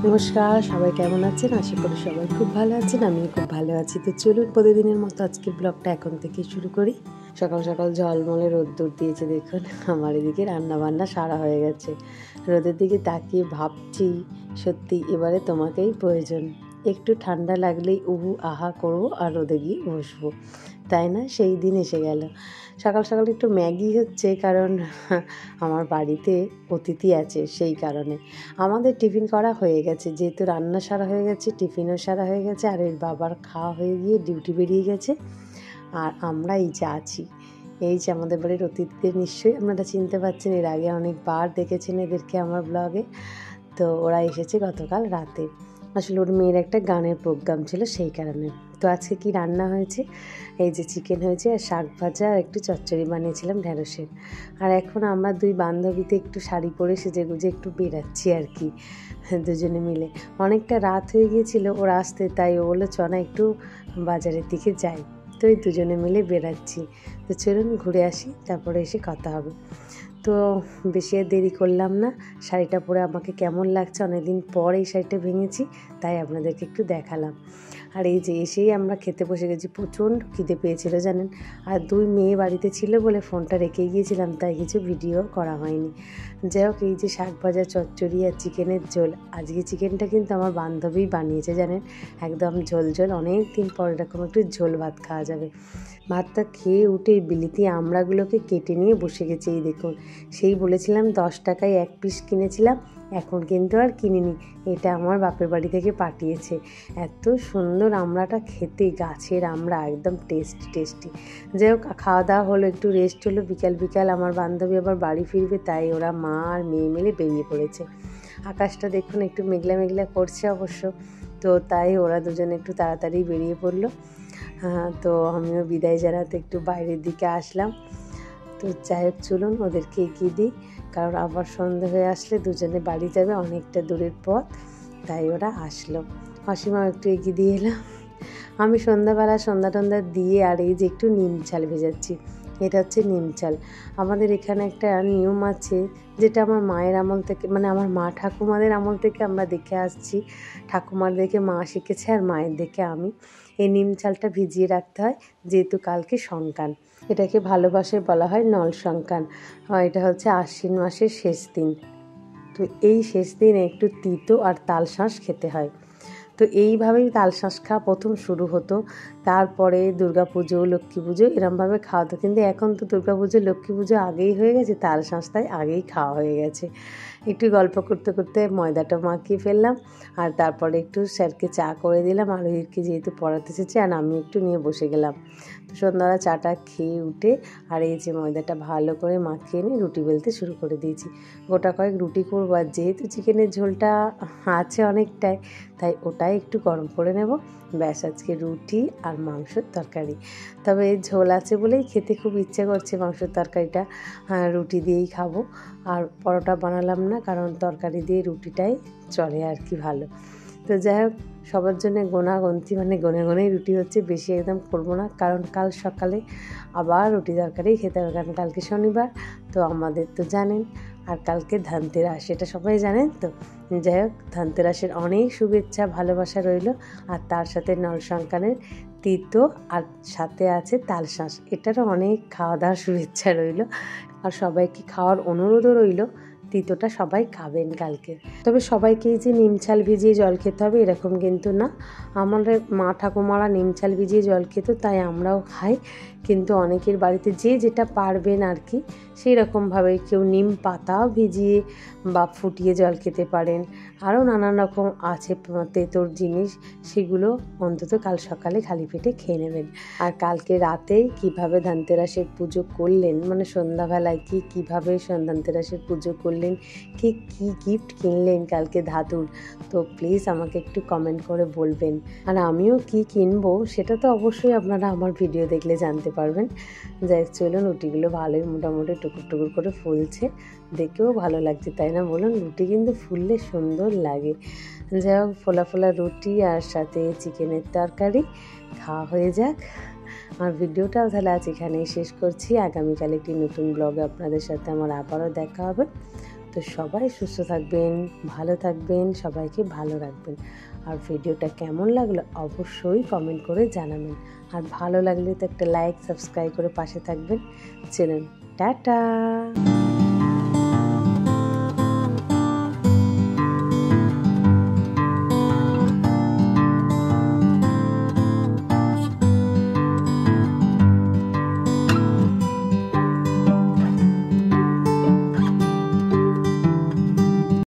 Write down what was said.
নমস্কার, সবাই কেমন আছেন? আশা করি সবাই খুব ভালো আছেন। আমিও খুব ভালো আছি। তো চলুন প্রতিদিনের মতো আজকের ব্লগটা এখন থেকেই শুরু করি। সকাল সকাল ঝলমলে রোদ্দুর দিয়েছে দেখুন। আমার এদিকে রান্নাবান্না সারা হয়ে গেছে। রোদের দিকে তাকিয়ে ভাবছি, সত্যি এবারে তোমাকেই প্রয়োজন। একটু ঠান্ডা লাগলেই উহু আহা করবো আর রোদে গিয়ে বসবো, তাই না? সেই দিন এসে গেল। সকাল সকাল একটু ম্যাগি হচ্ছে, কারণ আমার বাড়িতে অতিথি আছে, সেই কারণে। আমাদের টিফিন করা হয়ে গেছে, যেহেতু রান্না সারা হয়ে গেছে, টিফিনও সারা হয়ে গেছে, আর এর বাবার খাওয়া হয়ে গিয়ে ডিউটি বেরিয়ে গেছে। আর আমরা এই যে আছি, এই যে আমাদের বাড়ির অতিথিদের নিশ্চয়ই আপনারা চিনতে পারছেন, এর আগে অনেকবার দেখেছেন এদেরকে আমার ব্লগে। তো ওরা এসেছে গতকাল রাতে। আসলে ওর মেয়ের একটা গানের প্রোগ্রাম ছিল, সেই কারণে। তো আজকে কি রান্না হয়েছে, এই যে চিকেন হয়েছে, আর শাক ভাজা, আর একটু চচ্চড়ি বানিয়েছিলাম ঢেঁড়সের। আর এখন আমরা দুই বান্ধবীতে একটু শাড়ি পরে সেজে গুজে একটু বেরাচ্ছি আর কি, দুজনে মিলে। অনেকটা রাত হয়ে গিয়েছিল ওর আসতে, তাই ও বললো চ না একটু বাজারের দিকে যাই। তো এই দুজনে মিলে বেরাচ্ছি। তো চলুন ঘুরে আসি, তারপরে এসে কথা হবে। তো বেশি আর দেরি করলাম না। শাড়িটা পরে আমাকে কেমন লাগছে, অনেকদিন পর এই শাড়িটা ভেঙেছি, তাই আপনাদেরকে একটু দেখালাম। আর এই যে এসেই আমরা খেতে বসে গেছি। প্রচণ্ড খিদে পেয়েছিল জানেন, আর দুই মেয়ে বাড়িতে ছিল বলে ফোনটা রেখে গিয়েছিলাম, তাই কিছু ভিডিও করা হয়নি। যাই হোক, এই যে শাক ভাজা, চচ্চড়ি আর চিকেনের ঝোল। আজকে চিকেনটা কিন্তু আমার বান্ধবী বানিয়েছে জানেন, একদম ঝোল ঝোল। অনেক দিন পর এরকম একটু ঝোল ভাত খাওয়া যাবে। ভাতটা খেয়ে উঠে বিলিতি আমড়াগুলোকে কেটে নিয়ে বসে গেছে। এই দেখুন, সেই বলেছিলাম 10 টাকায় এক পিস কিনেছিলাম, এখন কিন্তু আর কিনিনি। এটা আমার বাপের বাড়ি থেকে পাঠিয়েছে। এত সুন্দর আমড়াটা খেতে, গাছের আমড়া, একদম টেস্টি টেস্টি। যাই হোক, খাওয়া দাওয়া হলো, একটু রেস্ট হলো। বিকাল বিকাল আমার বান্ধবী আবার বাড়ি ফিরবে, তাই ওরা মা আর মেয়ে মিলে বেরিয়ে পড়েছে। আকাশটা দেখুন একটু মেঘলা মেঘলা করছে অবশ্য, তো তাই ওরা দুজনে একটু তাড়াতাড়ি বেরিয়ে পড়লো। তো আমিও বিদায় জানাতে একটু বাইরের দিকে আসলাম। তো যাই হোক, চলুন ওদেরকে এগিয়ে দিই, কারণ আবার সন্ধে হয়ে আসলে দুজনে বাড়ি যাবে, অনেকটা দূরের পথ, তাই ওরা আসলো। অসীমাও একটু এগিয়ে দিয়ে এলাম। আমি সন্ধ্যা টন্ধা দিয়ে আর এই যে একটু নিম চাল ভেজাচ্ছি। এটা হচ্ছে নিম চাল। আমাদের এখানে একটা নিয়ম আছে, যেটা আমার মায়ের আমল থেকে, মানে আমার মা ঠাকুমাদের আমল থেকে আমরা দেখে আসছি। ঠাকুমার দেখে মা শিখেছে, আর মায়ের দেখে আমি। এই নিম চালটা ভিজিয়ে রাখতে হয়, যেহেতু কালকে সংক্রান। এটাকে ভালোবাসায় বলা হয় নল সংক্রান। এটা হচ্ছে আশ্বিন মাসের শেষ দিন। তো এই শেষ দিনে একটু তিতো আর তাল শাঁস খেতে হয়। তো এইভাবেই তাল শাঁস খাওয়া প্রথম শুরু হতো। তারপরে দুর্গাপুজো, লক্ষ্মী পুজো এরমভাবে খাওয়া হতো। কিন্তু এখন তো দুর্গাপুজো, লক্ষ্মী পুজো আগেই হয়ে গেছে, তাল শাঁস তাই আগেই খাওয়া হয়ে গেছে। একটু গল্প করতে করতে ময়দাটা মাখিয়ে ফেললাম, আর তারপরে একটু স্যারকে চা করে দিলাম। আর ওইকে যেহেতু পড়াতে এসেছে, আর আমি একটু নিয়ে বসে গেলাম। তো সন্ধ্যাবেলা চাটা খেয়ে উঠে আর এই যে ময়দাটা ভালো করে মাখিয়ে নিয়ে রুটি বেলতে শুরু করে দিয়েছি। গোটা কয়েক রুটি করবো, আর যেহেতু চিকেনের ঝোলটা আছে অনেকটাই, তাই ওটাই একটু গরম করে নেব। ব্যাস, আজকে রুটি আর মাংসের তরকারি। তবে ঝোল আছে বলেই খেতে খুব ইচ্ছে করছে মাংসের তরকারিটা। রুটি দিয়েই খাবো, আর পরোটা বানালাম না, কারণ তরকারি দিয়ে রুটিটাই চলে আর কি ভালো। তো যাই হোক, সবার জন্য গোনাগন্তি, মানে গনে গনেই রুটি হচ্ছে, বেশি একদম করবো না, কারণ কাল সকালে আবার রুটি তরকারি খেতে হবে, কারণ কালকে শনিবার। তো আমাদের তো জানেন, আর কালকে ধনতেরাস, এটা সবাই জানেন তো। যাই হোক, ধনতেরাসের অনেক শুভেচ্ছা ভালোবাসা রইল, আর তার সাথে নল সংক্রানের তিতো, আর সাথে আছে তাল শাঁস, এটারও অনেক খাওয়া দাওয়ার শুভেচ্ছা রইল। আর সবাইকে খাওয়ার অনুরোধও রইল, তিতোটা সবাই খাবেন কালকে। তবে সবাইকেই যে নিমচাল ভিজিয়ে জল খেতে হবে এরকম কিন্তু না। আমাদের মা ঠাকুমারা নিমচাল ভিজিয়ে জল খেত, তাই আমরাও খাই। কিন্তু অনেকের বাড়িতে যে যেটা পারবেন আর কি, সেই রকমভাবে কেউ নিম পাতাও ভিজিয়ে বা ফুটিয়ে জল খেতে পারেন। আরও নানান রকম আছে তেঁতোর জিনিস, সেগুলো অন্তত কাল সকালে খালি পেটে খেয়ে নেবেন। আর কালকে রাতেই কিভাবে ধনতেরাসের পুজো করলেন, মানে সন্ধ্যাবেলায় কীভাবে ধনতেরাসের পুজো করলেন, কী গিফট কিনলেন কালকে ধাতুর, তো প্লিজ আমাকে একটু কমেন্ট করে বলবেন। আর আমিও কি কিনবো সেটা তো অবশ্যই আপনারা আমার ভিডিও দেখলে জানতে পারবেন। যাই চলুন, রুটিগুলো ভালোই মোটামুটি টুকুর টুকুর করে ফুলছে, দেখেও ভালো লাগছে, তাই না বলুন? রুটি কিন্তু ফুললে সুন্দর লাগে। যাই হোক, ফোলা ফোলা রুটি আর সাথে চিকেনের তরকারি খাওয়া হয়ে যাক। আমার ভিডিওটাও তাহলে আজ এখানেই শেষ করছি। আগামীকাল একটি নতুন ব্লগে আপনাদের সাথে আমার আবারও দেখা হবে। তো সবাই সুস্থ থাকবেন, ভালো থাকবেন, সবাইকে ভালো রাখবেন। আর ভিডিওটা কেমন লাগলো অবশ্যই কমেন্ট করে জানাবেন। আর ভালো লাগলে তো একটা লাইক সাবস্ক্রাইব করে পাশে থাকবেন। চলুন, টাটা।